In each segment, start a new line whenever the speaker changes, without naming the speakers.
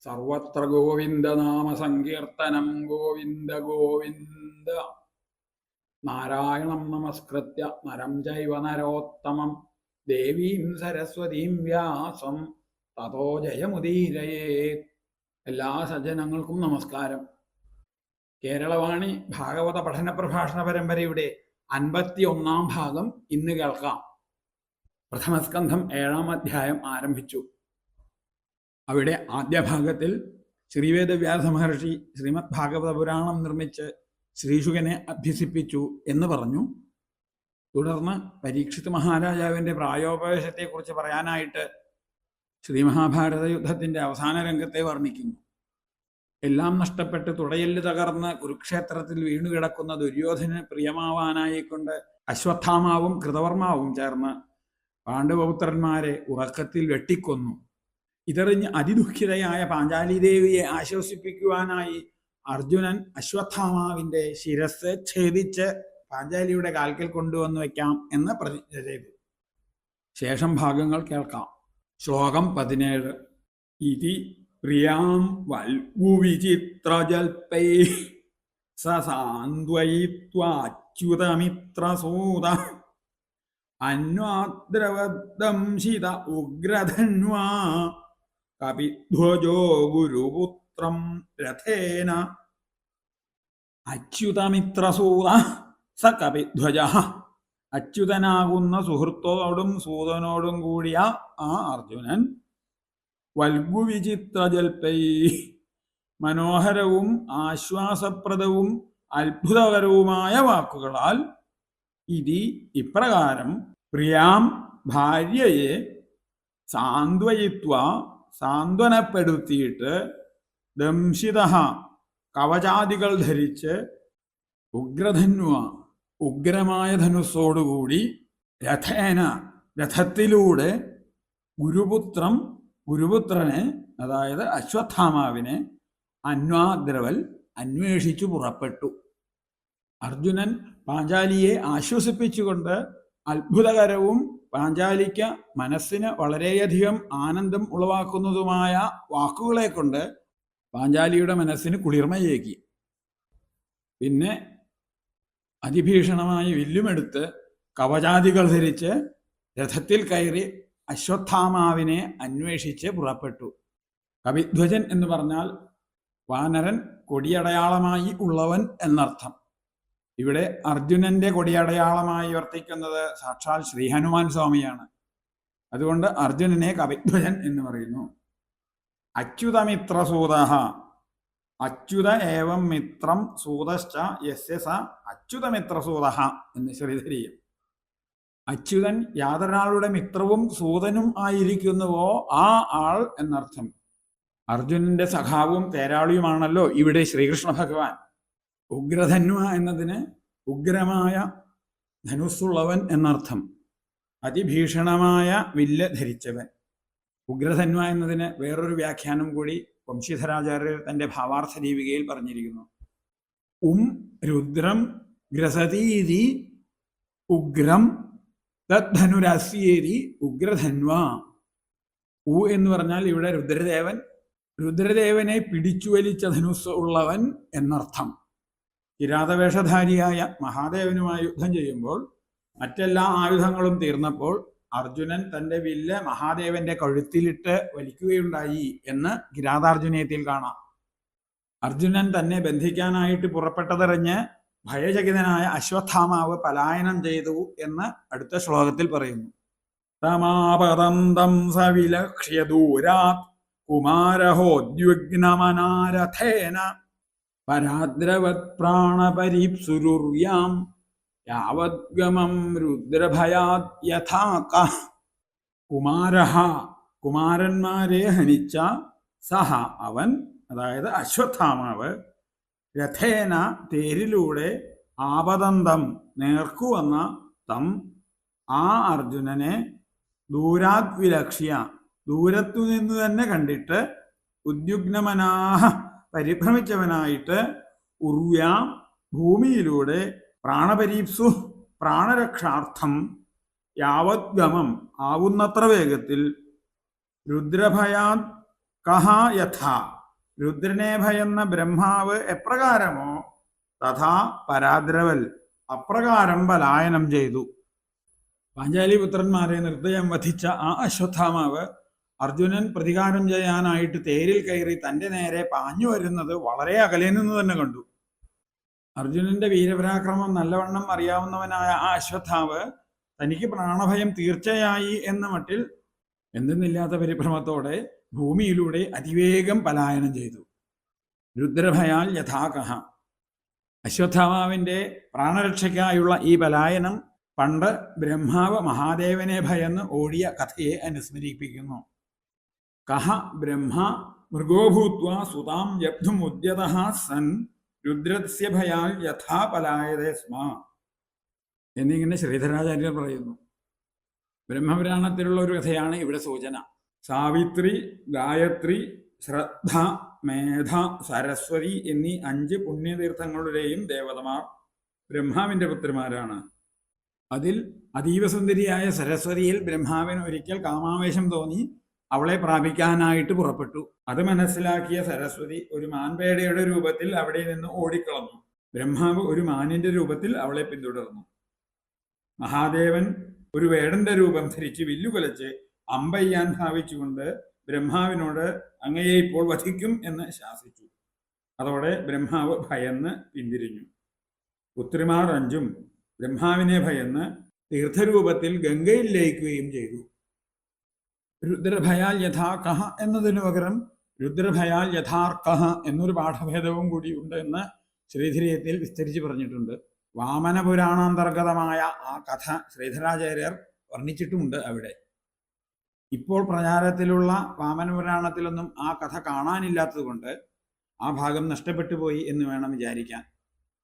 സർവത്ര ഗോവിന്ദനാമ സങ്കീർത്തനം ഗോവിന്ദ ഗോവിന്ദ. നാരായണം നമസ്കൃത്യ നരം ചൈവ നരോത്തമം ദേവീം സരസ്വതീം വ്യാസം തതോ ജയമുദീരയേത്. എല്ലാ സജ്ജനങ്ങൾക്കും നമസ്കാരം. കേരളവാണി ഭാഗവത പഠന പ്രഭാഷണ പരമ്പരയുടെ 51-ാം ഭാഗം ഇന്ന് കേൾക്കാം. പ്രഥമസ്കന്ധം 7-ാം അധ്യായം ആരംഭിച്ചു. അവിടെ ആദ്യ ഭാഗത്തിൽ ശ്രീവേദവ്യാസ മഹർഷി ശ്രീമദ് ഭാഗവത പുരാണം നിർമ്മിച്ച് ശ്രീശുകനെ അഭ്യസിപ്പിച്ചു എന്ന് പറഞ്ഞു. തുടർന്ന് പരീക്ഷിത് മഹാരാജാവിൻ്റെ പ്രായോപവേശത്തെക്കുറിച്ച് പറയാനായിട്ട് ശ്രീ മഹാഭാരത യുദ്ധത്തിൻ്റെ അവസാന രംഗത്തെ വർണ്ണിക്കുന്നു. എല്ലാം നഷ്ടപ്പെട്ട് തുടയെല്ല് തകർന്ന് കുരുക്ഷേത്രത്തിൽ വീണുകിടക്കുന്ന ദുര്യോധന് പ്രിയമാവാനായിക്കൊണ്ട് അശ്വത്ഥാമാവും കൃതവർമാവും ചേർന്ന് പാണ്ഡവപുത്രന്മാരെ ഉറക്കത്തിൽ വെട്ടിക്കൊന്നു. ഇതറിഞ്ഞ് അതിദുഃഖിതയായ പാഞ്ചാലിദേവിയെ ആശ്വസിപ്പിക്കുവാനായി അർജുനൻ അശ്വത്ഥാമാവിൻ്റെ ശിരസ് ഛേദിച്ച് പാഞ്ചാലിയുടെ കാൽക്കൽ കൊണ്ടുവന്നു വയ്ക്കാം എന്ന് പ്രതിജ്ഞ ചെയ്തു. ശേഷം ഭാഗങ്ങൾ കേൾക്കാം. ശ്ലോകം 17. ഇതി പ്രിയാം വൽഗുവിചിത്രജൽപൈ സസാന്ത്വയിത്വാച്യുതമിത്രസൂത അന്വാദ്രവദംശിത ഉഗ്രധന്വാ കപിധ്വജോ ഗുരുപുത്രം രഥേന. അച്യുതമിത്രസൂത സ കപിധ്വജ. അച്യുതനാകുന്ന സുഹൃത്തോടും സൂതനോടും കൂടിയ ആ അർജുനൻ വൽഗുവിചിത്രജൽപൈ മനോഹരവും ആശ്വാസപ്രദവും അത്ഭുതകരവുമായ വാക്കുകളാൽ ഇതി ഇപ്രകാരം പ്രിയാം ഭാര്യയെ സാന്ത്വയിത്വ സാന്ത്വനപ്പെടുത്തിയിട്ട് ദംശിത കവചാദികൾ ധരിച്ച് ഉഗ്രധന്വ ഉഗ്രമായ ധനുസ്സോടുകൂടി രഥേന രഥത്തിലൂടെ ഗുരുപുത്രനെ അതായത് അശ്വത്ഥാമാവിനെ അന്വാദ്രവൽ അന്വേഷിച്ചു പുറപ്പെട്ടു. അർജുനൻ പാഞ്ചാലിയെ ആശ്വസിപ്പിച്ചുകൊണ്ട് അത്ഭുതകരവും പാഞ്ചാലിക്ക് മനസ്സിന് വളരെയധികം ആനന്ദം ഉളവാക്കുന്നതുമായ വാക്കുകളെ കൊണ്ട് പാഞ്ചാലിയുടെ മനസ്സിന് കുളിർമയേകി. പിന്നെ അതിഭീഷണമായി വില്ലുമെടുത്ത് കവചാദികൾ ധരിച്ച് രഥത്തിൽ കയറി അശ്വത്ഥാമാവിനെ അന്വേഷിച്ച് പുറപ്പെട്ടു. കപിധ്വജൻ എന്ന് പറഞ്ഞാൽ വാനരൻ കൊടിയടയാളമായി ഉള്ളവൻ എന്നർത്ഥം. ഇവിടെ അർജുനന്റെ കൊടിയടയാളമായി വർത്തിക്കുന്നത് സാക്ഷാൽ ശ്രീ ഹനുമാൻ സ്വാമിയാണ്. അതുകൊണ്ട് അർജുനനെ കപിധ്വജൻ എന്ന് പറയുന്നു. അച്യുതമിത്രസൂത. അച്യുത ഏവം മിത്രം സൂതശ്ച യസ്യ സ അച്യുതമിത്രസൂത എന്ന് ശ്രീധരീയം. അച്യുതൻ യാതൊരാളുടെ മിത്രവും സൂതനും ആയിരിക്കുന്നുവോ ആ ആൾ എന്നർത്ഥം. അർജുനന്റെ സഖാവും തേരാളിയുമാണല്ലോ ഇവിടെ ശ്രീകൃഷ്ണ ഭഗവാൻ. ഉഗ്രധന്വ എന്നതിന് ഉഗ്രമായ ധനുസ്സുള്ളവൻ എന്നർത്ഥം. അതിഭീഷണമായ വില്ല് ധരിച്ചവൻ. ഉഗ്രധന്വ എന്നതിന് വേറൊരു വ്യാഖ്യാനം കൂടി വംശീധരാചാര്യർ തൻ്റെ ഭാവാർത്ഥ ദീപികയിൽ പറഞ്ഞിരിക്കുന്നു. രുദ്രം ഗ്രസതീതി ഉഗ്രം തദ്ധനുരാസ്യേതി ഉഗ്രധന്വ. എന്ന് പറഞ്ഞാൽ ഇവിടെ രുദ്രദേവനെ പിടിച്ചു വലിച്ച ധനുസ് ഉള്ളവൻ എന്നർത്ഥം. കിരാതവേഷധാരിയായ മഹാദേവനുമായി യുദ്ധം ചെയ്യുമ്പോൾ മറ്റെല്ലാ ആയുധങ്ങളും തീർന്നപ്പോൾ അർജുനൻ തൻ്റെ വില്ല് മഹാദേവന്റെ കഴുത്തിലിട്ട് വലിക്കുകയുണ്ടായി എന്ന് കിരാതാർജുനീയത്തിൽ കാണാം. അർജുനൻ തന്നെ ബന്ധിക്കാനായിട്ട് പുറപ്പെട്ടതറിഞ്ഞ് ഭയചകിതനായ അശ്വത്ഥാമാവ് പലായനം ചെയ്തു എന്ന് അടുത്ത ശ്ലോകത്തിൽ പറയുന്നു. തമാപതന്തം സവിലക്ഷ്യ ദൂരാത് കുമാരഹോദ്യുഗ്നമനാരഥേന പരാദ്രവത് പ്രാണപരീപ്സുരുര്യാം യാവദ്ഗമം രുദ്രഭയാത് യഥാക. കുമാരന്മാരെ ഹനിച്ച സഹ അവൻ, അതായത് അശ്വത്ഥാമാവ്, രഥേന തേരിലൂടെ, ആപതന്തം നേർക്കുവന്ന തം ആ അർജുനനെ, ദൂരാത് വിലക്ഷ്യ ദൂരത്തു നിന്ന് തന്നെ കണ്ടിട്ട്, ഉദ്യുഗ്നമനാഹ പരിഭ്രമിച്ചവനായിട്ട്, ഉർവ്യാം ഭൂമിയിലൂടെ, പ്രാണപരീപ്സു പ്രാണരക്ഷാർത്ഥം, യാവദ്ഗമം ആവുന്നത്ര വേഗത്തിൽ, രുദ്രഭയാത് കഹ യഥ രുദ്രനെ ഭയന്ന ബ്രഹ്മാവ് എപ്രകാരമോ തഥാ പരാദ്രവൽ അപ്രകാരം പലായനം ചെയ്തു. പാഞ്ചാലിപുത്രന്മാരെ നിർദ്ദയം വധിച്ച ആ അശ്വത്ഥാമാവ് അർജുനൻ പ്രതികാരം ചെയ്യാനായിട്ട് തേരിൽ കയറി തൻ്റെ നേരെ പാഞ്ഞു വരുന്നത് വളരെ അകലെ നിന്ന് തന്നെ കണ്ടു. അർജുനന്റെ വീരപരാക്രമം നല്ലവണ്ണം അറിയാവുന്നവനായ ആ അശ്വത്ഥാവ് തനിക്ക് പ്രാണഭയം തീർച്ചയായി എന്ന മട്ടിൽ എന്തെന്നില്ലാത്ത പരിഭ്രമത്തോടെ ഭൂമിയിലൂടെ അതിവേഗം പലായനം ചെയ്തു. രുദ്രഭയാൽ യഥാകഹ. അശ്വത്ഥാമാവിൻ്റെ പ്രാണരക്ഷയ്ക്കായുള്ള ഈ പലായനം പണ്ട് ബ്രഹ്മാവ് മഹാദേവനെ ഭയന്ന് ഓടിയ കഥയെ അനുസ്മരിപ്പിക്കുന്നു. കഹ ബ്രഹ്മ മൃഗോഭൂത്വ സുതാം യബ്ധുമുദ്യതഃ സൻ രുദ്രസ്യ ഭയാൽ യഥാ പലായതേ സ്മ എന്നിങ്ങനെ ശ്രീധരാചാര്യർ പറയുന്നു. ബ്രഹ്മപുരാണത്തിലുള്ള ഒരു കഥയാണ് ഇവിടെ സൂചന. സാവിത്രി, ഗായത്രി, ശ്രദ്ധ, മേധ, സരസ്വതി എന്നീ 5 പുണ്യതീർത്ഥങ്ങളുടെയും ദേവതമാർ ബ്രഹ്മാവിൻ്റെ പുത്രിമാരാണ്. അതിൽ അതീവസുന്ദരിയായ സരസ്വതിയിൽ ബ്രഹ്മാവിന് ഒരിക്കൽ കാമാവേശം തോന്നി അവളെ പ്രാപിക്കാനായിട്ട് പുറപ്പെട്ടു. അത് മനസ്സിലാക്കിയ സരസ്വതി ഒരു മാൻപേടയുടെ രൂപത്തിൽ അവിടെ നിന്ന് ഓടിക്കളഞ്ഞു. ബ്രഹ്മാവ് ഒരു മാനിന്റെ രൂപത്തിൽ അവളെ പിന്തുടർന്നു. മഹാദേവൻ ഒരു വേടന്റെ രൂപം ധരിച്ച് വില്ലുകൊലച്ച് അമ്പയ്യാൻ ഭാവിച്ചുകൊണ്ട് ബ്രഹ്മാവിനോട് അങ്ങയെ ഇപ്പോൾ വധിക്കും എന്ന് ശാസിച്ചു. അതോടെ ബ്രഹ്മാവ് ഭയന്ന് പിന്തിരിഞ്ഞു. പുത്രിമാർ 5 ബ്രഹ്മാവിനെ ഭയന്ന് തീർത്ഥരൂപത്തിൽ ഗംഗയിൽ ലയിക്കുകയും ചെയ്തു. രുദ്രഭയാൽ യഥാകഹ എന്നതിനു പകരം രുദ്രഭയാൽ യഥാർക്കഹ എന്നൊരു പാഠഭേദവും കൂടി ഉണ്ട് എന്ന് ശ്രീധരീയത്തിൽ വിസ്തരിച്ച് പറഞ്ഞിട്ടുണ്ട്. വാമനപുരാണാന്തർഗതമായ ആ കഥ ശ്രീധരാചാര്യർ വർണ്ണിച്ചിട്ടുമുണ്ട് അവിടെ. ഇപ്പോൾ പ്രചാരത്തിലുള്ള വാമനപുരാണത്തിലൊന്നും ആ കഥ കാണാനില്ലാത്തത് കൊണ്ട് ആ ഭാഗം നഷ്ടപ്പെട്ടു പോയി എന്ന് വേണം വിചാരിക്കാൻ.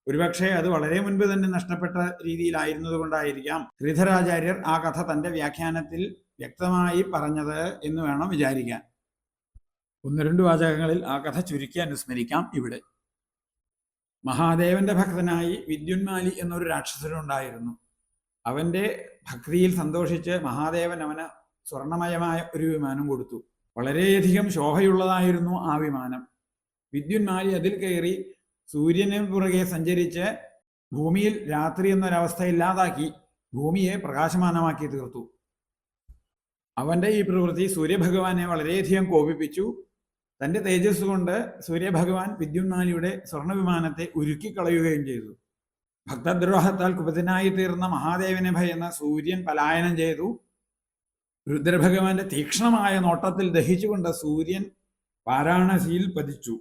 ഒരുപക്ഷെ അത് വളരെ മുൻപ് തന്നെ നഷ്ടപ്പെട്ട രീതിയിലായിരുന്നത് കൊണ്ടായിരിക്കാം ശ്രീധരാചാര്യർ ആ കഥ തൻ്റെ വ്യാഖ്യാനത്തിൽ വ്യക്തമായി പറഞ്ഞത് എന്ന് വേണം വിചാരിക്കാൻ. 1-2 വാചകങ്ങളിൽ ആ കഥ ചുരുക്കി അനുസ്മരിക്കാം ഇവിടെ. മഹാദേവന്റെ ഭക്തനായി വിദ്യുന്മാലി എന്നൊരു രാക്ഷസനുണ്ടായിരുന്നു. അവന്റെ ഭക്തിയിൽ സന്തോഷിച്ച് മഹാദേവൻ അവന് സ്വർണമയമായ ഒരു വിമാനം കൊടുത്തു. വളരെയധികം ശോഭയുള്ളതായിരുന്നു ആ വിമാനം. വിദ്യുന്മാലി അതിൽ കയറി സൂര്യന് പുറകെ സഞ്ചരിച്ച് ഭൂമിയിൽ രാത്രി എന്നൊരവസ്ഥ ഇല്ലാതാക്കി ഭൂമിയെ പ്രകാശമാനമാക്കി തീർത്തു. അവന്റെ ഈ പ്രവൃത്തി സൂര്യഭഗവാനെ വളരെയധികം കോപിപ്പിച്ചു. തൻ്റെ തേജസ് കൊണ്ട് സൂര്യഭഗവാൻ വിദ്യുന്മാലിയുടെ സ്വർണ്ണവിമാനത്തെ ഉരുക്കിക്കളയുകയും ചെയ്തു. ഭക്തദ്രോഹത്താൽ കുപിതനായി തീർന്ന മഹാദേവനെ ഭയന്ന സൂര്യൻ പലായനം ചെയ്തു. രുദ്രഭഗവാന്റെ തീക്ഷ്ണമായ നോട്ടത്തിൽ ദഹിച്ചുകൊണ്ട് സൂര്യൻ വാരാണസിയിൽ പതിച്ചു.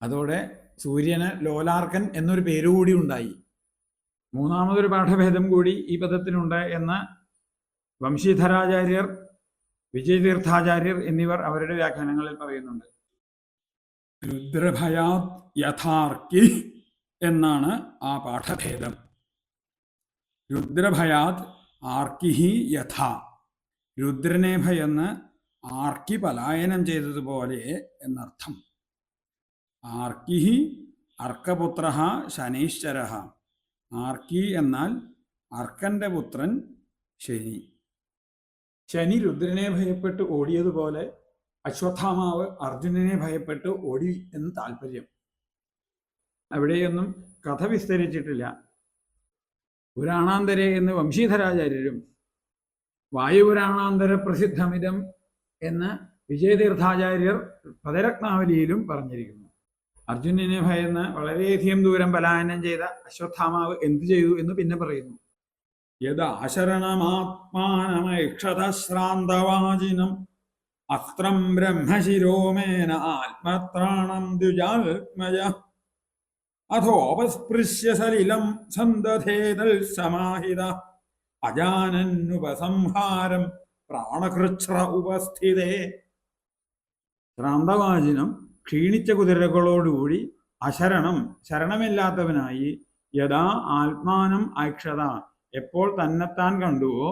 അതോടെ സൂര്യന് ലോലാർക്കൻ എന്നൊരു പേരുകൂടി ഉണ്ടായി. 3ാമതൊരു പാഠഭേദം കൂടി ഈ പദത്തിനുണ്ട് എന്ന് വംശീധരാചാര്യർ, വിജയതീർത്ഥാചാര്യർ എന്നിവർ അവരുടെ വ്യാഖ്യാനങ്ങളിൽ പറയുന്നുണ്ട്. രുദ്രഭയാത് യഥാർക്കി എന്നാണ് ആ പാഠഭേദം. രുദ്രഭയാത് ആർക്കിഹി യഥ. രുദ്രനെ ഭയന്ന് ആർക്കി പലായനം ചെയ്തതുപോലെ എന്നർത്ഥം. ആർക്കിഹി അർക്കപുത്ര ശനീശ്വര. ആർക്കി എന്നാൽ അർക്കന്റെ പുത്രൻ ശനി. ശനി രുദ്രനെ ഭയപ്പെട്ട് ഓടിയതുപോലെ അശ്വത്ഥാമാവ് അർജുനനെ ഭയപ്പെട്ട് ഓടി എന്ന് താല്പര്യം. അവിടെയൊന്നും കഥ വിസ്തരിച്ചിട്ടില്ല. പുരാണാന്തരെ എന്ന് വംശീധരാചാര്യരും വായുപുരാണാന്തര പ്രസിദ്ധമിതം എന്ന് വിജയതീർത്ഥാചാര്യർ പദരത്നാവലിയിലും പറഞ്ഞിരിക്കുന്നു. അർജുനനെ ഭയന്ന് വളരെയധികം ദൂരം പലായനം ചെയ്ത അശ്വത്ഥാമാവ് എന്തു ചെയ്തു എന്ന് പിന്നെ പറയുന്നു. യദാശരണമാത്മാനമൈക്ഷതശ്രാന്തവാജിനം അസ്ത്രം ബ്രഹ്മശിരോമേന ആത്മത്രാണം ദ്വിജാത്മജ അഥോപസ്പൃശ്യ സലിലം സന്തധേതൽ സമാഹിത അജാനന്നുപസംഹാരം പ്രാണകൃച്ഛ്ര ഉപസ്ഥിതേ. ശ്രാന്തവാചിനം ക്ഷീണിച്ച കുതിരകളോടുകൂടി അശരണം ശരണമില്ലാത്തവനായി യഥാ ആത്മാനം ഐക്ഷത എപ്പോൾ തന്നെത്താൻ കണ്ടുവോ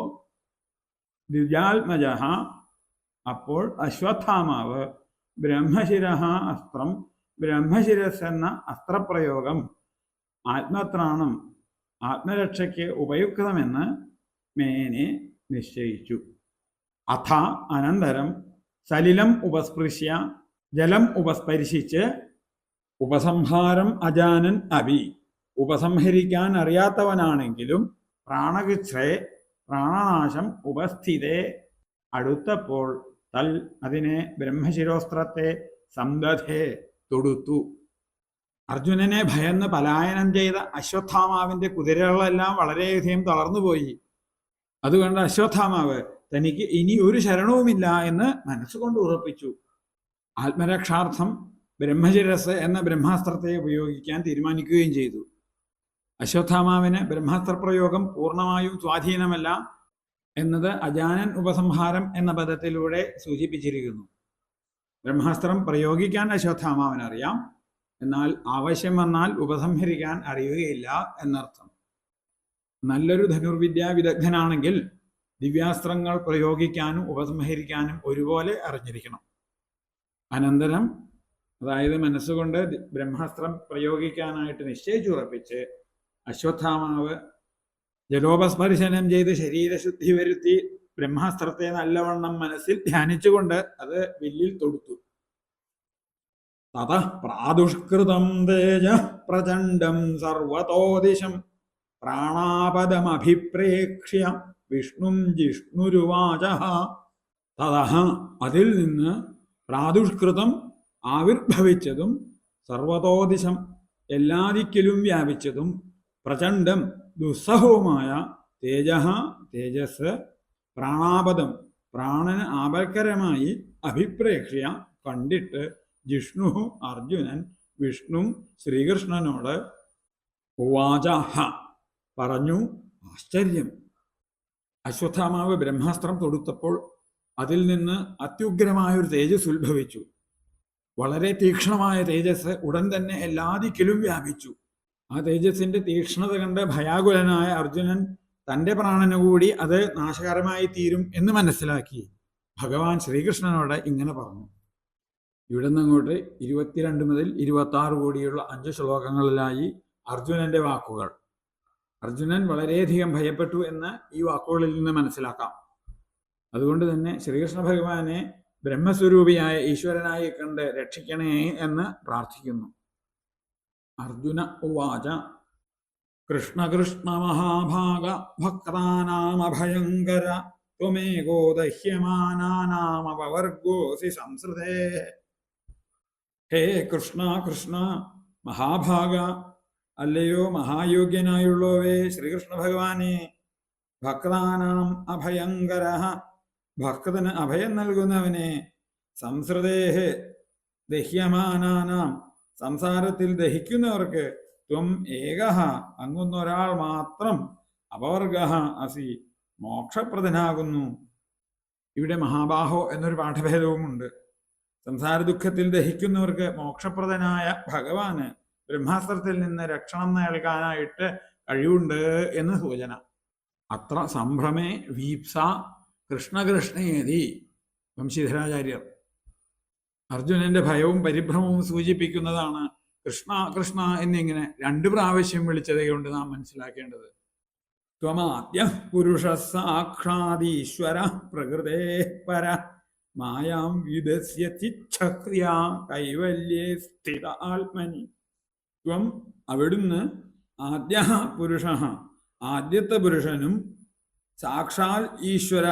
ദ്വിജാത്മജ അപ്പോൾ അശ്വത്ഥാമാവ് ബ്രഹ്മശിര അസ്ത്രം ബ്രഹ്മശിരസ് എന്ന അസ്ത്രപ്രയോഗം ആത്മത്രാണം ആത്മരക്ഷയ്ക്ക് ഉപയുക്തമെന്ന് മേനെ നിശ്ചയിച്ചു. അഥ അനന്തരം സലിലം ഉപസ്പൃശ്യ ജലം ഉപസ്പരിശിച്ച് ഉപസംഹാരം അജാനൻ അഭി, ഉപസംഹരിക്കാൻ അറിയാത്തവനാണെങ്കിലും പ്രാണകൃച്ഛ്രേ പ്രാണനാശം ഉപസ്ഥിതേ, അടുത്തപ്പോൾ തൽ അതിനെ ബ്രഹ്മശിരോസ്ത്രത്തെ സംദധേ തൊടുത്തു. അർജുനനെ ഭയന്ന് പലായനം ചെയ്ത അശ്വത്ഥാമാവിന്റെ കുതിരകളെല്ലാം വളരെയധികം തളർന്നുപോയി. അതുകൊണ്ട് അശ്വത്ഥാമാവ് തനിക്ക് ഇനി ഒരു ശരണവുമില്ല എന്ന് മനസ്സുകൊണ്ട് ഉറപ്പിച്ചു. ആത്മരക്ഷാർത്ഥം ബ്രഹ്മശിരസ് എന്ന ബ്രഹ്മാസ്ത്രത്തെ ഉപയോഗിക്കാൻ തീരുമാനിക്കുകയും ചെയ്തു. അശ്വത്ഥാമാവിന് ബ്രഹ്മാസ്ത്രപ്രയോഗം പൂർണ്ണമായും സ്വാധീനമല്ല എന്നത് അജാനൻ ഉപസംഹാരം എന്ന പദത്തിലൂടെ സൂചിപ്പിച്ചിരിക്കുന്നു. ബ്രഹ്മാസ്ത്രം പ്രയോഗിക്കാൻ അശ്വത്ഥാമാവിനറിയാം, എന്നാൽ ആവശ്യം വന്നാൽ ഉപസംഹരിക്കാൻ അറിയുകയില്ല എന്നർത്ഥം. നല്ലൊരു ധനുർവിദ്യാ വിദഗ്ധനാണെങ്കിൽ ദിവ്യാസ്ത്രങ്ങൾ പ്രയോഗിക്കാനും ഉപസംഹരിക്കാനും ഒരുപോലെ അറിഞ്ഞിരിക്കണം. അനന്തരം, അതായത് മനസ്സുകൊണ്ട് ബ്രഹ്മാസ്ത്രം പ്രയോഗിക്കാനായിട്ട് നിശ്ചയിച്ചുറപ്പിച്ച് അശ്വത്ഥാമാവ് ജലോപസ്പർശനം ചെയ്ത് ശരീരശുദ്ധി വരുത്തി ബ്രഹ്മാസ്ത്രത്തെ നല്ലവണ്ണം മനസ്സിൽ ധ്യാനിച്ചുകൊണ്ട് അത് വില്ലിൽ തൊടുത്തു. തതഃ പ്രാദുഷ്കൃതം തേജ പ്രചണ്ഡം സർവതോദിശം പ്രാണാപദമഭിപ്രേക്ഷ്യ വിഷ്ണും ജിഷ്ണുരുവാചഃ. തതഃ അതിൽ നിന്ന് പ്രാദുഷ്കൃതം ആവിർഭവിച്ചതും സർവതോദിശം എല്ലാ ദിക്കിലും വ്യാപിച്ചതും പ്രചണ്ഡം ദുസ്സഹവുമായ തേജസ് പ്രാണാപദം പ്രാണന് ആപൽക്കരമായി അഭിപ്രേക്ഷ്യ കണ്ടിട്ട് ജിഷ്ണു അർജുനൻ വിഷ്ണു ശ്രീകൃഷ്ണനോട് ഉവാച പറഞ്ഞു, ആശ്ചര്യം. അശ്വത്ഥാമാവ് ബ്രഹ്മാസ്ത്രം തൊടുത്തപ്പോൾ അതിൽ നിന്ന് അത്യുഗ്രമായൊരു തേജസ് ഉത്ഭവിച്ചു. വളരെ തീക്ഷ്ണമായ തേജസ് ഉടൻ തന്നെ എല്ലാ ദിക്കിലും വ്യാപിച്ചു. ആ തേജസ്സിന്റെ തീക്ഷ്ണത കണ്ട് ഭയാകുലനായ അർജുനൻ തൻ്റെ പ്രാണനുകൂടി അത് നാശകരമായി തീരും എന്ന് മനസ്സിലാക്കി ഭഗവാൻ ശ്രീകൃഷ്ണനോട് ഇങ്ങനെ പറഞ്ഞു. ഇവിടെ നിന്നങ്ങോട്ട് 22 മുതൽ 26 കൂടിയുള്ള 5 ശ്ലോകങ്ങളിലായി അർജുനന്റെ വാക്കുകൾ. അർജുനൻ വളരെയധികം ഭയപ്പെട്ടു എന്ന് ഈ വാക്കുകളിൽ നിന്ന് മനസ്സിലാക്കാം. അതുകൊണ്ട് തന്നെ ശ്രീകൃഷ്ണ ഭഗവാനെ ബ്രഹ്മസ്വരൂപിയായ ഈശ്വരനായി കണ്ട് രക്ഷിക്കണേ എന്ന് പ്രാർത്ഥിക്കുന്നു. അർജുന ഉവാച കൃഷ്ണ കൃഷ്ണ മഹാഭാഗ ഭക്താനാമഭയങ്കര ത്വമേകോ ദഹ്യമാനാനാമപവർഗോസി സംസൃതേ. ഹേ കൃഷ്ണ കൃഷ്ണ മഹാഭാഗ, അല്ലയോ മഹായോഗ്യനായുള്ളവേ ശ്രീകൃഷ്ണ ഭഗവാനെ, ഭക്താനാം അഭയങ്കര, ഭക്തന് അഭയം നൽകുന്നവനെ, സംസൃതേഹ് ദഹ്യമാനാനാം, സംസാരത്തിൽ ദഹിക്കുന്നവർക്ക്, ത്വം ഏകഃ അങ്ങൊന്നൊരാൾ മാത്രം, അപവർഗഃ അസി മോക്ഷപ്രദനാകുന്നു. ഇവിടെ മഹാബാഹോ എന്നൊരു പാഠഭേദവുമുണ്ട്. സംസാര ദുഃഖത്തിൽ ദഹിക്കുന്നവർക്ക് മോക്ഷപ്രദനായ ഭഗവാന് ബ്രഹ്മാസ്ത്രത്തിൽ നിന്ന് രക്ഷണം നൽകാനായിട്ട് കഴിവുണ്ട് എന്ന് സൂചന. അത്ര സംഭ്രമേ വീപ്സ കൃഷ്ണകൃഷ്ണേതി വംശീധരാചാര്യർ. അർജുനന്റെ ഭയവും പരിഭ്രമവും സൂചിപ്പിക്കുന്നതാണ് കൃഷ്ണ കൃഷ്ണ എന്നിങ്ങനെ 2 പ്രാവശ്യം വിളിച്ചത് കൊണ്ട് നാം മനസ്സിലാക്കേണ്ടത്. ത്വമാദ്യ പുരുഷ സാക്ഷാദീശ്വര പ്രകൃതേ പര മായാം വിദസ്യ ചിച്ഛക്രിയ കൈവല്യേ സ്ഥിത ആത്മനി. ത്വം അവിടുന്ന് ആദ്യ പുരുഷ ആദ്യത്തെ പുരുഷനും സാക്ഷാൽ ഈശ്വര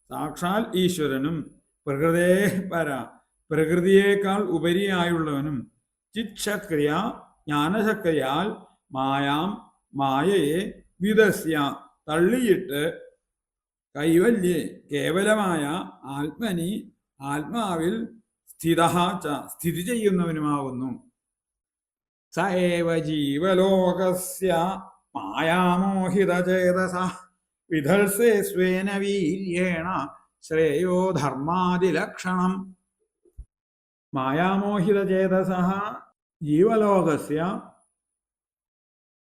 സാക്ഷാൽ ഈശ്വരനും പ്രകൃതേ പര പ്രകൃതിയേക്കാൾ ഉപരിയായുള്ളവനും ചിച്ഛക്രിയ ജ്ഞാനശക്തിയാൽ മായാം മായയെ വിദസ്യ തള്ളിയിട്ട് കൈവല്യേ കേവലമായ ആത്മനി ആത്മാവിൽ സ്ഥിതി ചെയ്യുന്നവനുമാവുന്നു. സ ഏവ ജീവലോകസ്യ മായാമോഹിതചേതസ വിധൽസേ സ്വേന വീര്യേണ ശ്രേയോ ധർമാദിലക്ഷണം. മായാമോഹിതചേതസ ജീവലോകസ്യ,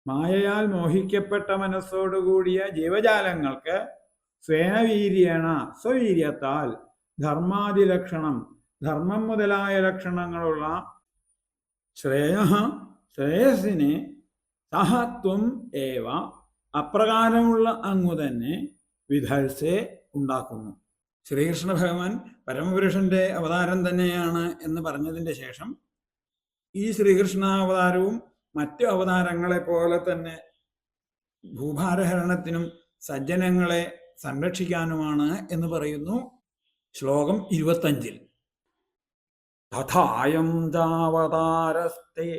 മായയാൽ മോഹിക്കപ്പെട്ട മനസ്സോടുകൂടിയ ജീവജാലങ്ങൾക്ക് സ്വേനവീര്യേണ സ്വവീര്യത്താൽ ധർമാദിലക്ഷണം ധർമ്മം മുതലായ ലക്ഷണങ്ങളുള്ള ശ്രേയസ്സിനെ സഹത്വം ഏവ അപ്രകാരമുള്ള അങ്ങു തന്നെ വിധൽസേ ഉണ്ടാക്കുന്നു. ശ്രീകൃഷ്ണ ഭഗവാൻ പരമപുരുഷന്റെ അവതാരം തന്നെയാണ് എന്ന് പറഞ്ഞതിൻ്റെ ശേഷം ഈ ശ്രീകൃഷ്ണാവതാരവും മറ്റ് അവതാരങ്ങളെ പോലെ തന്നെ ഭൂഭാരഹരണത്തിനും സജ്ജനങ്ങളെ സംരക്ഷിക്കാനുമാണ് എന്ന് പറയുന്നു ശ്ലോകം 25. തഥായം ചാവതാരസ്തേ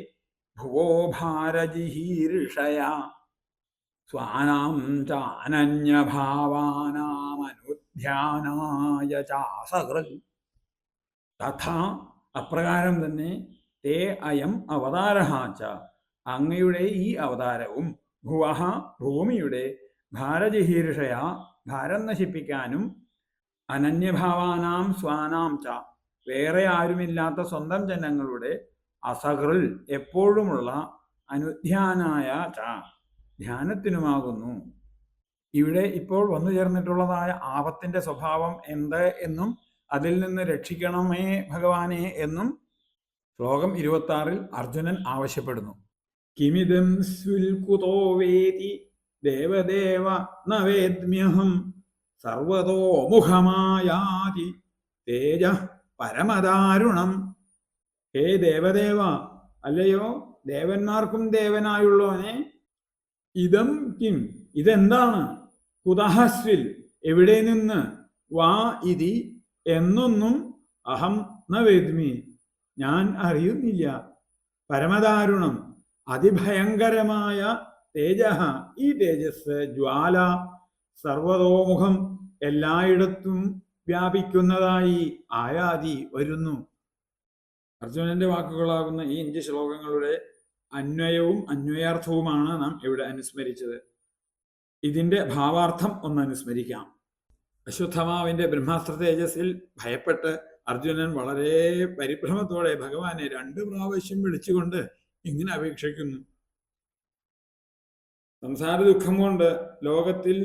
ഭുവോ ഭാരജിഹീർഷയ സ്വാനാം ചാനന്യഭാവാനാമനുധ്യാനായ ചാസകൃൽ. തഥാ അപ്രകാരം തന്നെ തേ അയം അവതാരഃ ച അങ്ങയുടെ ഈ അവതാരവും ഭുവഃ ഭൂമിയുടെ ഭാരജിഹീർഷയ ഭാരം നശിപ്പിക്കാനും അനന്യഭാവാനാം സ്വാനാം ച വേറെ ആരുമില്ലാത്ത സ്വന്തം ജനങ്ങളുടെ അസകൃൽ എപ്പോഴുമുള്ള അനുധ്യാനായ ച ധ്യാനത്തിനുമാകുന്നു. ഇവിടെ ഇപ്പോൾ വന്നു ചേർന്നിട്ടുള്ളതായ ആപത്തിന്റെ സ്വഭാവം എന്ത് എന്നും അതിൽ നിന്ന് രക്ഷിക്കണമേ ഭഗവാനെ എന്നും ശ്ലോകം 26 അർജുനൻ ആവശ്യപ്പെടുന്നു. കിമിദം സ്വിൽകുതോ വേതി ദേവദേവ ന വേദ്മ്യഹം സർവതോ മുഖമായാതി തേജ പരമദാരുണം. ഹേ ദേവദേവ, അല്ലയോ ദേവന്മാർക്കും ദേവനായുള്ളവനെ, ഇതം കിം ഇതെന്താണ്, കുതഹസ്വിൽ എവിടെ നിന്ന്, വാ ഇതി എന്നൊന്നും അഹം ന വേദ്മി ഞാൻ അറിയുന്നില്ല, പരമദാരുണം അതിഭയങ്കരമായ തേജ ഈ തേജസ് ജ്വാല സർവതോമുഖം എല്ലായിടത്തും വ്യാപിക്കുന്നതായി ആയാതി വരുന്നു. അർജുനന്റെ വാക്കുകളാകുന്ന ഈ 5 ശ്ലോകങ്ങളുടെ അന്വയവും അന്വയാർത്ഥവുമാണ് നാം ഇവിടെ അനുസ്മരിച്ചത്. ഇതിന്റെ ഭാവാർത്ഥം ഒന്ന് അനുസ്മരിക്കാം. അശ്വത്ഥമാവിന്റെ ബ്രഹ്മാസ്ത്ര തേജസ്സിൽ ഭയപ്പെട്ട് അർജുനൻ വളരെ പരിഭ്രമത്തോടെ ഭഗവാനെ 2 പ്രാവശ്യം വിളിച്ചുകൊണ്ട് ഇങ്ങനെ അപേക്ഷിക്കുന്നു. സംസാര ദുഃഖം കൊണ്ട് ലോകത്തിൽ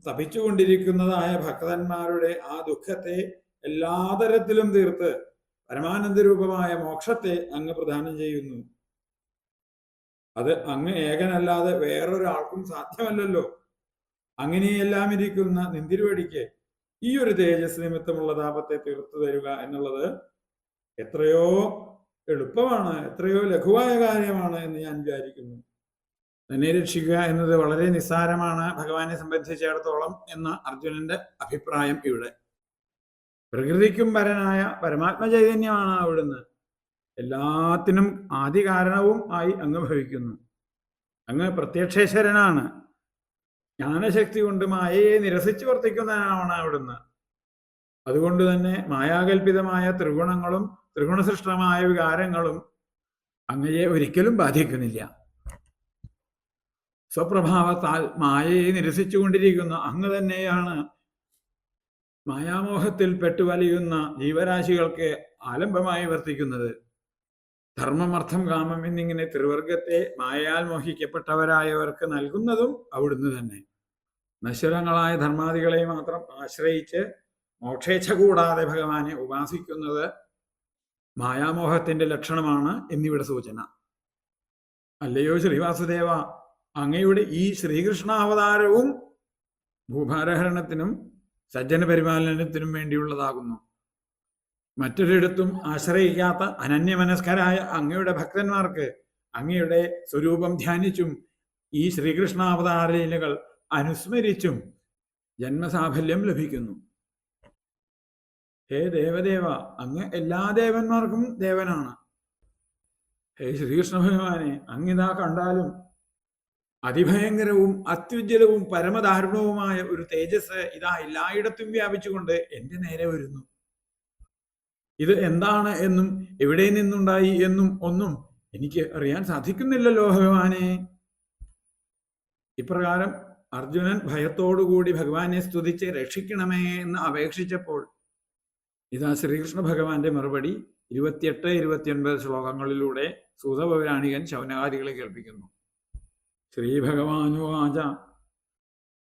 തപിച്ചുകൊണ്ടിരിക്കുന്നതായ ഭക്തന്മാരുടെ ആ ദുഃഖത്തെ എല്ലാ തരത്തിലും തീർത്ത് പരമാനന്ദരൂപമായ മോക്ഷത്തെ അങ്ങ് പ്രദാനം ചെയ്യുന്നു. അത് അങ്ങ് ഏകനല്ലാതെ വേറൊരാൾക്കും സാധ്യമല്ലല്ലോ. അങ്ങനെയെല്ലാം ഇരിക്കുന്ന നിന്തിരുവടിക്ക് ഈ ഒരു തേജസ് നിമിത്തമുള്ള താപത്തെ തീർത്തു തരിക എന്നുള്ളത് എത്രയോ എളുപ്പമാണ്, എത്രയോ ലഘുവായ കാര്യമാണ് എന്ന് ഞാൻ വിചാരിക്കുന്നു. തന്നെ രക്ഷിക്കുക എന്നത് വളരെ നിസ്സാരമാണ് ഭഗവാനെ സംബന്ധിച്ചിടത്തോളം എന്ന അർജുനന്റെ അഭിപ്രായം ഇവിടെ. പ്രകൃതിക്കും പരനായ പരമാത്മ ചൈതന്യമാണ് അവിടുന്ന്. എല്ലാത്തിനും ആദി കാരണവും ആയി അങ്ങ് ഭവിക്കുന്നു. അങ്ങ് പ്രത്യക്ഷേശ്വരനാണ്. ജ്ഞാനശക്തി കൊണ്ട് മായയെ നിരസിച്ചു വർത്തിക്കുന്നവനാണ് അവിടുന്ന്. അതുകൊണ്ട് തന്നെ മായാകൽപിതമായ ത്രിഗുണങ്ങളും ത്രിഗുണസൃഷ്ടമായ വികാരങ്ങളും അങ്ങയെ ഒരിക്കലും ബാധിക്കുന്നില്ല. സ്വപ്രഭാവത്താൽ മായയെ നിരസിച്ചുകൊണ്ടിരിക്കുന്ന അങ്ങ് തന്നെയാണ് മായാമോഹത്തിൽ പെട്ടുവലിയുന്ന ജീവരാശികൾക്ക് ആലംബമായി വർത്തിക്കുന്നത്. ധർമ്മം, അർത്ഥം, കാമം എന്നിങ്ങനെ ത്രിവർഗത്തെ മായയാൽ മോഹിക്കപ്പെട്ടവരായവർക്ക് നൽകുന്നതും അവിടുന്ന് തന്നെ. നശ്വരങ്ങളായ ധർമാദികളെ മാത്രം ആശ്രയിച്ച് മോക്ഷേച്ഛ കൂടാതെ ഭഗവാനെ ഉപാസിക്കുന്നത് മായാമോഹത്തിന്റെ ലക്ഷണമാണ് എന്നിവിടെ സൂചന. അല്ലയോ ശ്രീവാസുദേവ, അങ്ങയുടെ ഈ ശ്രീകൃഷ്ണാവതാരവും ഭൂഭാരഹരണത്തിനും സജ്ജന പരിപാലനത്തിനും വേണ്ടിയുള്ളതാകുന്നു. മറ്റൊരിടത്തും ആശ്രയിക്കാത്ത അനന്യമനസ്കരായ അങ്ങയുടെ ഭക്തന്മാർക്ക് അങ്ങയുടെ സ്വരൂപം ധ്യാനിച്ചും ഈ ശ്രീകൃഷ്ണാവതാര ലീലകൾ അനുസ്മരിച്ചും ജന്മസാഫല്യം ലഭിക്കുന്നു. ഹേ ദേവദേവ, അങ്ങ് എല്ലാ ദേവന്മാർക്കും ദേവനാണ്. ഹേ ശ്രീകൃഷ്ണ ഭഗവാനെ, അങ്ങിതാ കണ്ടാലും അതിഭയങ്കരവും അത്യുജ്വലവും പരമദാരുണവുമായ ഒരു തേജസ് ഇതാ എല്ലായിടത്തും വ്യാപിച്ചുകൊണ്ട് എന്റെ നേരെ വരുന്നു. ഇത് എന്താണ് എന്നും എവിടെ നിന്നുണ്ടായി എന്നും ഒന്നും എനിക്ക് അറിയാൻ സാധിക്കുന്നില്ലല്ലോ ഭഗവാനെ. ഇപ്രകാരം അർജുനൻ ഭയത്തോടുകൂടി ഭഗവാനെ സ്തുതിച്ച് രക്ഷിക്കണമേ എന്ന് അപേക്ഷിച്ചപ്പോൾ ഇതാ ശ്രീകൃഷ്ണ ഭഗവാന്റെ മറുപടി 28-29 ശ്ലോകങ്ങളിലൂടെ സൂതപൗരാണികൻ ശൗനകാദികളെ കേൾപ്പിക്കുന്നു. ശ്രീഭഗവാനുവാച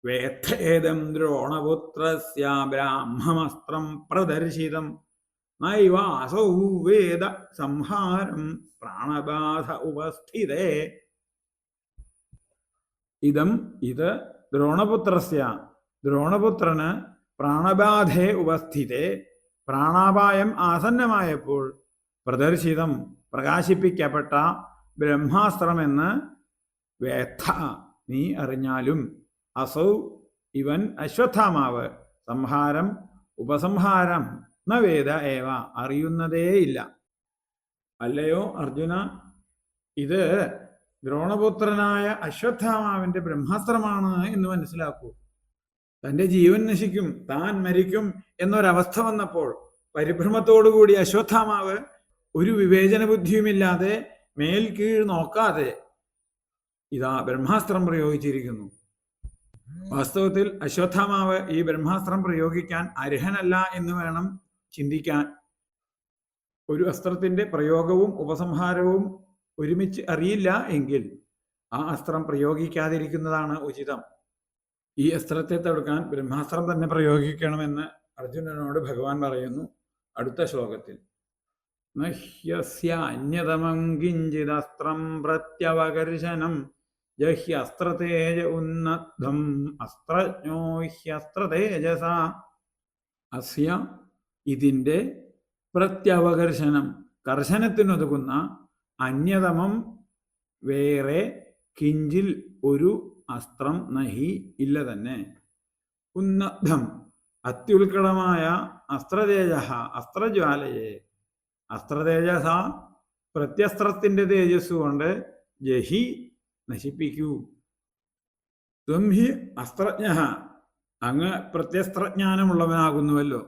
വേത്തേദം ദ്രോണപുത്രസ്യ ബ്രാഹ്മമസ്ത്രം പ്രദർശിതം നൈവാസൗ വേദ സംഹാരം പ്രാണബാധ ഉപസ്ഥിതേ. ഇതം ഇത് ദ്രോണപുത്രസ്യ ദ്രോണപുത്രന് പ്രാണബാധേ ഉപസ്ഥിതേ പ്രാണാപായം ആസന്നമായപ്പോൾ പ്രദർശിതം പ്രകാശിപ്പിക്കപ്പെട്ട ബ്രഹ്മാസ്ത്രമെന്ന് വേത്ത നീ അറിഞ്ഞാലും അസൗ ഇവൻ അശ്വത്ഥാമാവ് സംഹാരം ഉപസംഹാരം ന വേദ ഏവ അറിയുന്നതേയില്ല. അല്ലയോ അർജുന, ഇത് ദ്രോണപുത്രനായ അശ്വത്ഥാമാവിന്റെ ബ്രഹ്മാസ്ത്രമാണ് എന്ന് മനസ്സിലാക്കൂ. തന്റെ ജീവൻ നശിക്കും, താൻ മരിക്കും എന്നൊരവസ്ഥ വന്നപ്പോൾ പരിഭ്രമത്തോടുകൂടി അശ്വത്ഥാമാവ് ഒരു വിവേചന ബുദ്ധിയുമില്ലാതെ മേൽ കീഴ് നോക്കാതെ ഇതാ ബ്രഹ്മാസ്ത്രം പ്രയോഗിച്ചിരിക്കുന്നു. വാസ്തവത്തിൽ അശ്വത്ഥാമാവ് ഈ ബ്രഹ്മാസ്ത്രം പ്രയോഗിക്കാൻ അർഹനല്ല എന്ന് വേണം ചിന്തിക്കാൻ. ഒരു അസ്ത്രത്തിന്റെ പ്രയോഗവും ഉപസംഹാരവും ഒരുമിച്ച് അറിയില്ല എങ്കിൽ ആ അസ്ത്രം പ്രയോഗിക്കാതിരിക്കുന്നതാണ് ഉചിതം. ഈ അസ്ത്രത്തെ തടുക്കാൻ ബ്രഹ്മാസ്ത്രം തന്നെ പ്രയോഗിക്കണമെന്ന് അർജുനനോട് ഭഗവാൻ പറയുന്നു അടുത്ത ശ്ലോകത്തിൽ. നഹ്യസ്യ അന്യതമം കിഞ്ചിദസ്ത്രം പ്രത്യവകർഷനം ജഹ്യസ്ത്രതേജ ഉന്നദ്ധം അസ്ത്രജ്ഞോ ഹ്യസ്ത്രതേജസ. അസ്യ ഇതിൻ്റെ പ്രത്യവകർഷനം കർശനത്തിനൊതുക്കുന്ന അന്യതമം വേറെ കിഞ്ചിൽ ഒരു അസ്ത്രം നഹി ഇല്ല തന്നെ. ഉന്നദ്ധം അത്യുൽക്കടമായ അസ്ത്രതേജ അസ്ത്രജ്വാലയെ അസ്ത്രതേജസ പ്രത്യസ്ത്രത്തിന്റെ തേജസ് കൊണ്ട് ജഹി നശിപ്പിക്കൂ. ത്വം ഹി അസ്ത്രജ്ഞ അങ്ങ് പ്രത്യസ്ത്രജ്ഞാനമുള്ളവനാകുന്നുവല്ലോ.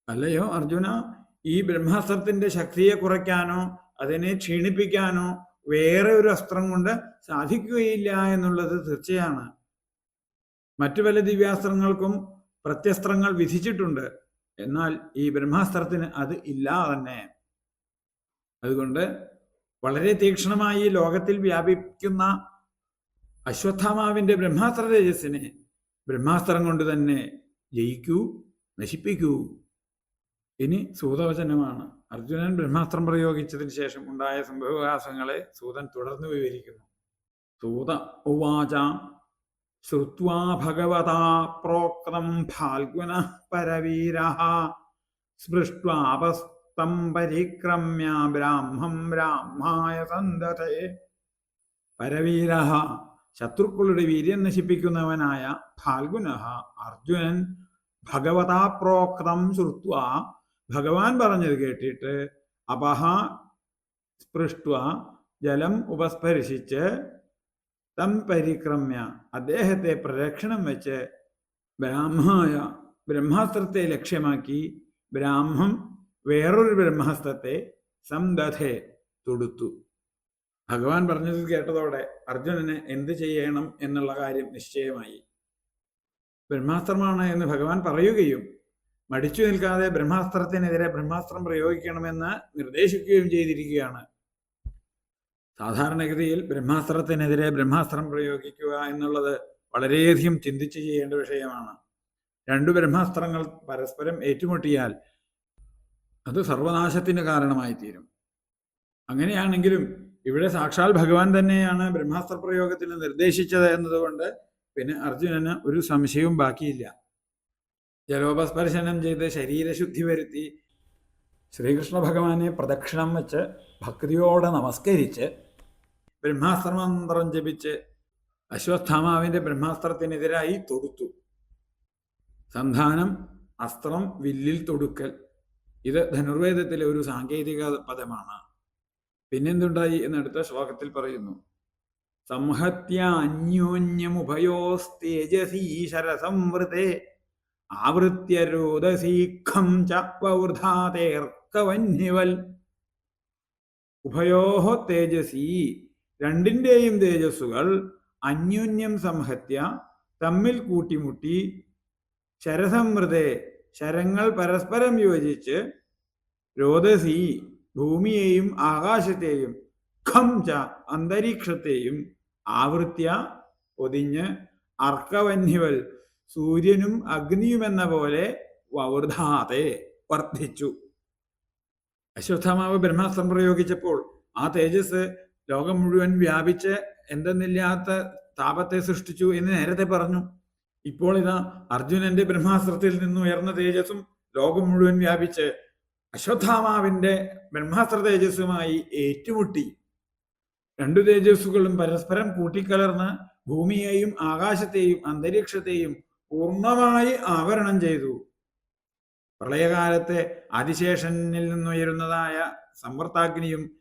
അല്ലയോ അർജുന, ഈ ബ്രഹ്മാസ്ത്രത്തിന്റെ ശക്തിയെ കുറയ്ക്കാനോ അതിനെ ക്ഷീണിപ്പിക്കാനോ വേറെ ഒരു അസ്ത്രം കൊണ്ട് സാധിക്കുകയില്ല എന്നുള്ളത് തീർച്ചയാണ്. മറ്റു പല ദിവ്യാസ്ത്രങ്ങൾക്കും പ്രത്യസ്ത്രങ്ങൾ വിധിച്ചിട്ടുണ്ട്, എന്നാൽ ഈ ബ്രഹ്മാസ്ത്രത്തിന് അത് ഇല്ല തന്നെ. അതുകൊണ്ട് വളരെ തീക്ഷ്ണമായി ലോകത്തിൽ വ്യാപിക്കുന്ന അശ്വത്ഥാമാവിന്റെ ബ്രഹ്മാസ്ത്ര തേജസ്സിനെ ബ്രഹ്മാസ്ത്രം കൊണ്ട് തന്നെ ജയിക്കൂ, നശിപ്പിക്കൂ. ഇനി സൂതവചനമാണ്. അർജുനൻ ബ്രഹ്മാസ്ത്രം പ്രയോഗിച്ചതിന് ശേഷം ഉണ്ടായ സംഭവവികാസങ്ങളെ സൂതൻ തുടർന്ന് വിവരിക്കുന്നു. സൂത ഉവാച ശ്രുത്വാ ഭഗവതാ പ്രോക്തം ഫാൽഗുനഃ പരവീരഃ സ്പൃഷ്ട്വാപസ്തം പരിക്രമ്യ ബ്രാഹ്മം ബ്രാഹ്മായ സന്തതേ. പരവീരഃ ശത്രുക്കളുടെ വീര്യം നശിപ്പിക്കുന്നവനായ ഫാൽഗുനഃ അർജുനൻ ഭഗവതാ പ്രോക്തം ശ്രുത്വാ ഭഗവാൻ പറഞ്ഞത് കേട്ടിട്ട് അപഹ സ്പൃഷ്ട്വ ജലം ഉപസ്പർശിച്ച് തം പരിക്രമ്യ അദ്ദേഹത്തെ പ്രദക്ഷിണം വെച്ച് ബ്രാഹ്മായ ബ്രഹ്മാസ്ത്രത്തെ ലക്ഷ്യമാക്കി ബ്രാഹ്മം വേറൊരു ബ്രഹ്മാസ്ത്രത്തെ സംദധേ തൊടുത്തു. ഭഗവാൻ പറഞ്ഞത് കേട്ടതോടെ അർജുനന് എന്ത് ചെയ്യണം എന്നുള്ള കാര്യം നിശ്ചയമായി. ബ്രഹ്മാസ്ത്രമാണ് എന്ന് ഭഗവാൻ പറയുകയും മടിച്ചു നിൽക്കാതെ ബ്രഹ്മാസ്ത്രത്തിനെതിരെ ബ്രഹ്മാസ്ത്രം പ്രയോഗിക്കണമെന്ന് നിർദ്ദേശിക്കുകയും ചെയ്തിരിക്കുകയാണ്. സാധാരണഗതിയിൽ ബ്രഹ്മാസ്ത്രത്തിനെതിരെ ബ്രഹ്മാസ്ത്രം പ്രയോഗിക്കുക എന്നുള്ളത് വളരെയധികം ചിന്തിച്ച് ചെയ്യേണ്ട വിഷയമാണ്. രണ്ടു ബ്രഹ്മാസ്ത്രങ്ങൾ പരസ്പരം ഏറ്റുമുട്ടിയാൽ അത് സർവനാശത്തിന് കാരണമായി തീരും. അങ്ങനെയാണെങ്കിലും ഇവിടെ സാക്ഷാൽ ഭഗവാൻ തന്നെയാണ് ബ്രഹ്മാസ്ത്ര പ്രയോഗത്തിന് നിർദ്ദേശിച്ചത് എന്നതുകൊണ്ട് പിന്നെ അർജുനന് ഒരു സംശയവും ബാക്കിയില്ല. ജലോപസ്പർശനം ചെയ്ത് ശരീരശുദ്ധി വരുത്തി ശ്രീകൃഷ്ണ ഭഗവാനെ പ്രദക്ഷിണം വെച്ച് ഭക്തിയോടെ നമസ്കരിച്ച് ബ്രഹ്മാസ്ത്രമന്ത്രം ജപിച്ച് അശ്വത്ഥാമാവിന്റെ ബ്രഹ്മാസ്ത്രത്തിനെതിരായി തൊടുത്തു. സന്ധാനം, അസ്ത്രം, വില്ലിൽ തൊടുക്കൽ, ഇത് ധനുർവേദത്തിലെ ഒരു സാങ്കേതിക പദമാണ്. പിന്നെന്തുണ്ടായി എന്നടുത്ത ശ്ലോകത്തിൽ പറയുന്നു. സംഹത്യ അന്യോന്യമുഭയോസ്തേജസീ ശരസംവൃതേ ആവൃത്യ രോദസീഖം ച വവൃധാതേർക്കവന്യവൽ. ഉഭയോഹ തേജസീ രണ്ടിൻ്റെയും തേജസ്സുകൾ അന്യോന്യം സംഹത്യ തമ്മിൽ കൂട്ടിമുട്ടി ശരസംവൃതേ ശരങ്ങൾ പരസ്പരം യോജിച്ച് രോദസീ ഭൂമിയെയും ആകാശത്തെയും ഖം ച അന്തരീക്ഷത്തെയും ആവൃത്യ പൊതിഞ്ഞ് അർക്കവന്യവൽ സൂര്യനും അഗ്നിയുമെന്ന പോലെ വവൃധാതെ വർദ്ധിച്ചു. അശ്വത്ഥാമാവ് ബ്രഹ്മാസ്ത്രം പ്രയോഗിച്ചപ്പോൾ ആ തേജസ് ലോകം മുഴുവൻ വ്യാപിച്ച് എന്തെന്നില്ലാത്ത താപത്തെ സൃഷ്ടിച്ചു എന്ന് നേരത്തെ പറഞ്ഞു. ഇപ്പോൾ ഇതാ അർജുനന്റെ ബ്രഹ്മാസ്ത്രത്തിൽ നിന്ന് ഉയർന്ന തേജസ്സും ലോകം മുഴുവൻ വ്യാപിച്ച് അശ്വത്ഥാമാവിന്റെ ബ്രഹ്മാസ്ത്ര തേജസ്സുമായി ഏറ്റുമുട്ടി. രണ്ടു തേജസ്സുകളും പരസ്പരം കൂട്ടിക്കലർന്ന് ഭൂമിയെയും ആകാശത്തെയും അന്തരീക്ഷത്തെയും പൂർണ്ണമായി ആവരണം ചെയ്തു. പ്രളയകാലത്തെ ആദിശേഷനിൽ നിന്നുയരുന്നതായ സമ്പർത്താഗ്നിയും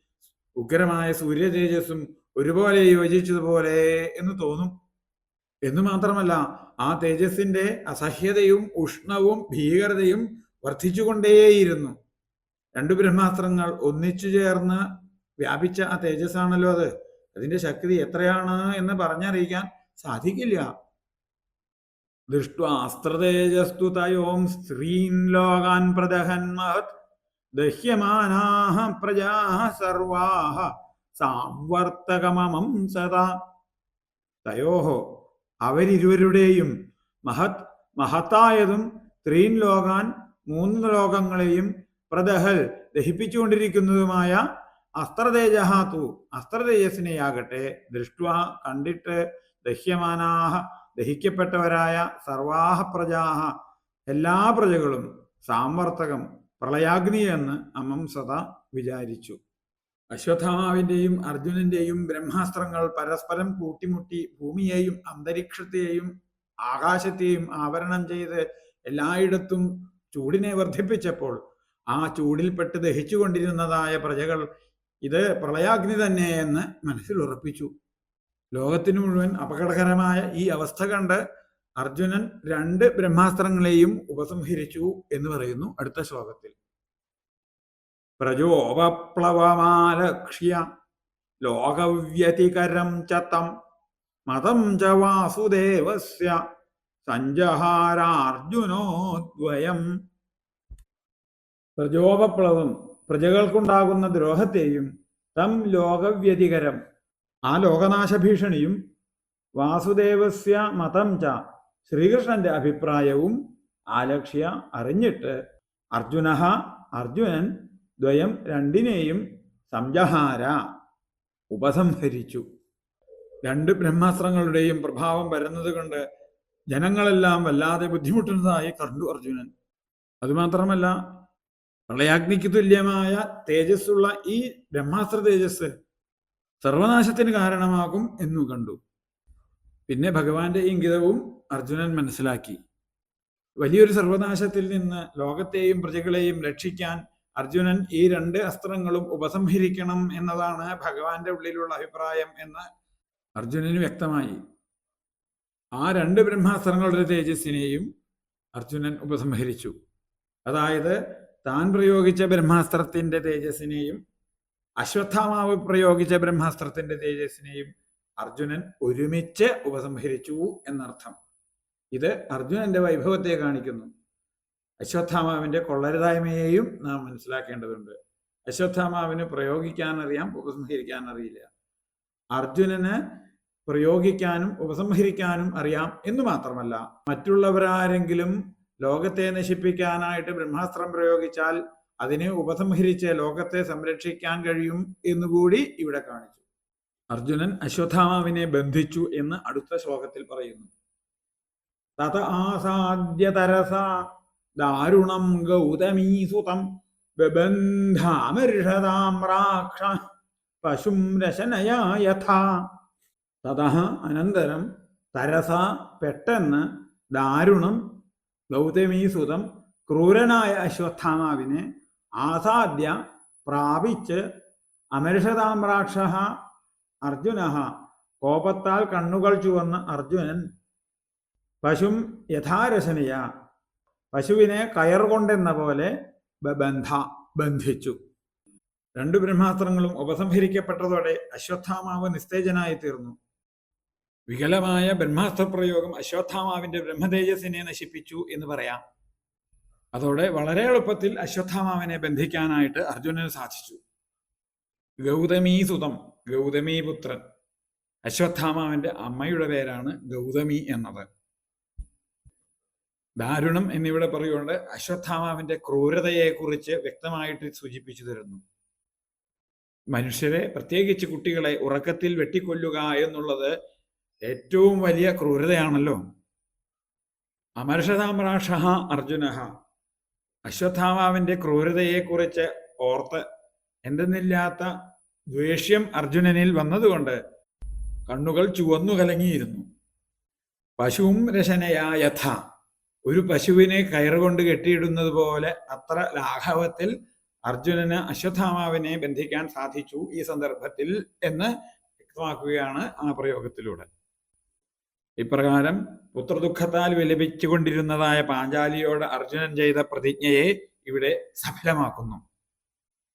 ഉഗ്രമായ സൂര്യ തേജസ്സും ഒരുപോലെ യോജിച്ചതുപോലെ എന്ന് തോന്നും. എന്നു മാത്രമല്ല, ആ തേജസ്സിന്റെ അസഹ്യതയും ഉഷ്ണവും ഭീകരതയും വർദ്ധിച്ചുകൊണ്ടേയിരുന്നു. രണ്ടു ബ്രഹ്മാസ്ത്രങ്ങൾ ഒന്നിച്ചു ചേർന്ന് വ്യാപിച്ച ആ തേജസ്സാണല്ലോ അത്. അതിന്റെ ശക്തി എത്രയാണ് എന്ന് പറഞ്ഞറിയിക്കാൻ സാധിക്കില്ല. ദൃഷ്ട്വാസ്ത്രതേജസ്തു തയോം സ്ത്രീൻ ലോകാൻ പ്രദഹൻ മഹത് ദഹ്യമാനാഹ പ്രജാഃ സർവാഃ സാംവർത്തകമമം സദാ. തയോഹോ അവരിരുവരുടെയും മഹത്തായതും ത്രീൻ ലോകാൻ മൂന്ന് ലോകങ്ങളെയും പ്രദഹൽ ദഹിപ്പിച്ചുകൊണ്ടിരിക്കുന്നതുമായ അസ്ത്രതേജഹാതു അസ്ത്രതേജസ്സിനെയാകട്ടെ ദൃഷ്ട്വാ കണ്ടിട്ട് ദഹ്യമാനാഹ ദഹിക്കപ്പെട്ടവരായ സർവാഹ പ്രജാഹ എല്ലാ പ്രജകളും സാംവർത്തകം പ്രളയാഗ്നി എന്ന് അമം സദാ വിചാരിച്ചു. അശ്വത്ഥാമാവിന്റെയും അർജുനന്റെയും ബ്രഹ്മാസ്ത്രങ്ങൾ പരസ്പരം കൂട്ടിമുട്ടി ഭൂമിയെയും അന്തരീക്ഷത്തെയും ആകാശത്തെയും ആവരണം ചെയ്ത് എല്ലായിടത്തും ചൂടിനെ വർദ്ധിപ്പിച്ചപ്പോൾ ആ ചൂടിൽപ്പെട്ട് ദഹിച്ചുകൊണ്ടിരുന്നതായ പ്രജകൾ ഇത് പ്രളയാഗ്നി തന്നെ എന്ന് മനസ്സിൽ ഉറപ്പിച്ചു. ലോകത്തിനു മുഴുവൻ അപകടകരമായ ഈ അവസ്ഥ കണ്ട് അർജുനൻ രണ്ട് ബ്രഹ്മാസ്ത്രങ്ങളെയും ഉപസംഹരിച്ചു എന്ന് പറയുന്നു അടുത്ത ശ്ലോകത്തിൽ. പ്രജോപപ്ലവമാലക്ഷ്യ ലോകവ്യതികരം ച തം മതം ച വാസുദേവസ്യ സഞ്ജഹാരാർജുനോദ്വയം. പ്രജോപപ്ലവം പ്രജകൾക്കുണ്ടാകുന്ന ദ്രോഹത്തെയും തം ലോകവ്യതികരം ആ ലോകനാശ ഭീഷണിയും വാസുദേവസ്യ മതം ച ശ്രീകൃഷ്ണന്റെ അഭിപ്രായവും ആലക്ഷ്യ അറിഞ്ഞിട്ട് അർജുനൻ ദ്വയം രണ്ടിനെയും സംജഹാര ഉപസംഹരിച്ചു. രണ്ട് ബ്രഹ്മാസ്ത്രങ്ങളുടെയും പ്രഭാവം വരുന്നത് കൊണ്ട് ജനങ്ങളെല്ലാം വല്ലാതെ ബുദ്ധിമുട്ടുന്നതായി കണ്ടു അർജുനൻ. അതുമാത്രമല്ല, പ്രളയാഗ്നിക്ക് തുല്യമായ തേജസ്സുള്ള ഈ ബ്രഹ്മാസ്ത്ര തേജസ് സർവനാശത്തിന് കാരണമാകും എന്നു കണ്ടു. പിന്നെ ഭഗവാന്റെ ഇംഗിതവും അർജുനൻ മനസ്സിലാക്കി. വലിയൊരു സർവനാശത്തിൽ നിന്ന് ലോകത്തെയും പ്രജകളെയും രക്ഷിക്കാൻ അർജുനൻ ഈ രണ്ട് അസ്ത്രങ്ങളും ഉപസംഹരിക്കണം എന്നതാണ് ഭഗവാന്റെ ഉള്ളിലുള്ള അഭിപ്രായം എന്ന് അർജുനന് വ്യക്തമായി. ആ രണ്ട് ബ്രഹ്മാസ്ത്രങ്ങളുടെ തേജസ്സിനെയും അർജുനൻ ഉപസംഹരിച്ചു. അതായത് താൻ പ്രയോഗിച്ച ബ്രഹ്മാസ്ത്രത്തിന്റെ തേജസ്സിനെയും അശ്വത്ഥാമാവ് പ്രയോഗിച്ച ബ്രഹ്മാസ്ത്രത്തിന്റെ തേജസ്സിനെയും അർജുനൻ ഒരുമിച്ച് ഉപസംഹരിച്ചു എന്നർത്ഥം. ഇത് അർജുനന്റെ വൈഭവത്തെ കാണിക്കുന്നു. അശ്വത്ഥാമാവിന്റെ കൊള്ളരുതായ്മയെയും നാം മനസ്സിലാക്കേണ്ടതുണ്ട്. അശ്വത്ഥാമാവിന് പ്രയോഗിക്കാൻ അറിയാം, ഉപസംഹരിക്കാൻ അറിയില്ല. അർജുനന് പ്രയോഗിക്കാനും ഉപസംഹരിക്കാനും അറിയാം എന്ന് മാത്രമല്ല, മറ്റുള്ളവരാരെങ്കിലും ലോകത്തെ നശിപ്പിക്കാനായിട്ട് ബ്രഹ്മാസ്ത്രം പ്രയോഗിച്ചാൽ അതിനെ ഉപസംഹരിച്ച് ലോകത്തെ സംരക്ഷിക്കാൻ കഴിയും എന്നുകൂടി ഇവിടെ കാണിച്ചു. അർജുനൻ അശ്വത്ഥാമാവിനെ ബന്ധിച്ചു എന്ന് അടുത്ത ശ്ലോകത്തിൽ പറയുന്നു. തത ആസാദ്യ തരസ ദാരുണം ഗൗതമീസുതം ബബന്ധാമർഷതാം രാക്ഷ പശും രശനയാ യഥാ. തതഃ അനന്തരം തരസ പെട്ടെന്ന് ദാരുണം ഗൗതമീസുതം ക്രൂരനായ അശ്വത്ഥാമാവിനെ ആസാദ്യ പ്രാപിച്ച് അമർഷതാം രാക്ഷ അർജുന കോപത്താൽ കണ്ണുകൾ ചുവന്ന അർജുനൻ പശും യഥാരശനയ പശുവിനെ കയർ കൊണ്ടെന്ന പോലെ ബന്ധിച്ചു. രണ്ടു ബ്രഹ്മാസ്ത്രങ്ങളും ഉപസംഹരിക്കപ്പെട്ടതോടെ അശ്വത്ഥാമാവ് നിസ്തേജനായി തീർന്നു. വികലമായ ബ്രഹ്മാസ്ത്ര പ്രയോഗം അശ്വത്ഥാമാവിന്റെ ബ്രഹ്മതേജസ്സിനെ നശിപ്പിച്ചു എന്ന് പറയാം. അതോടെ വളരെ എളുപ്പത്തിൽ അശ്വത്ഥാമാവിനെ ബന്ധിക്കാനായിട്ട് അർജുനന് സാധിച്ചു. ഗൗതമീസുതം, ഗൗതമീപുത്രൻ. അശ്വത്ഥാമാവിന്റെ അമ്മയുടെ പേരാണ് ഗൗതമി എന്നത്. ദാരുണം എന്നിവിടെ പറയുകൊണ്ട് അശ്വത്ഥാമാവിന്റെ ക്രൂരതയെക്കുറിച്ച് വ്യക്തമായിട്ട് സൂചിപ്പിച്ചു തരുന്നു. മനുഷ്യരെ, പ്രത്യേകിച്ച് കുട്ടികളെ ഉറക്കത്തിൽ വെട്ടിക്കൊല്ലുക എന്നുള്ളത് ഏറ്റവും വലിയ ക്രൂരതയാണല്ലോ. അമർഷതാമ്രാഷ അർജുന. അശ്വത്ഥാമാവിന്റെ ക്രൂരതയെക്കുറിച്ച് ഓർത്ത് എന്തെന്നില്ലാത്ത ദ്വേഷ്യം അർജുനനിൽ വന്നതുകൊണ്ട് കണ്ണുകൾ ചുവന്നു കലങ്ങിയിരുന്നു. പശുവും രശനയാ യഥ. ഒരു പശുവിനെ കയറുകൊണ്ട് കെട്ടിയിടുന്നത് പോലെ അത്ര ലാഘവത്തിൽ അർജുനന് അശ്വത്ഥാമാവിനെ ബന്ധിക്കാൻ സാധിച്ചു ഈ സന്ദർഭത്തിൽ എന്ന് വ്യക്തമാക്കുകയാണ് ആ പ്രയോഗത്തിലൂടെ. ഇപ്രകാരം പുത്രദുഃഖത്താൽ വിലപിച്ചുകൊണ്ടിരുന്നതായ പാഞ്ചാലിയോട് അർജുനൻ ചെയ്ത പ്രതിജ്ഞയെ ഇവിടെ സഫലമാക്കുന്നു.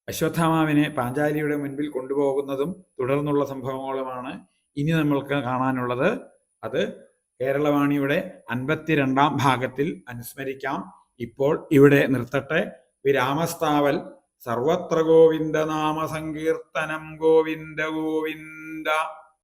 അശ്വത്ഥാമാവിനെ പാഞ്ചാലിയുടെ മുൻപിൽ കൊണ്ടുപോകുന്നതും തുടർന്നുള്ള സംഭവങ്ങളുമാണ് ഇനി നമ്മൾക്ക് കാണാനുള്ളത്. അത് കേരളവാണിയുടെ 52-ാം ഭാഗത്തിൽ അനുസ്മരിക്കാം. ഇപ്പോൾ ഇവിടെ നിർത്തട്ടെ. വിരാമസ്ഥാവൽ. സർവത്ര ഗോവിന്ദ നാമ സങ്കീർത്തനം. ഗോവിന്ദ ഗോവിന്ദ.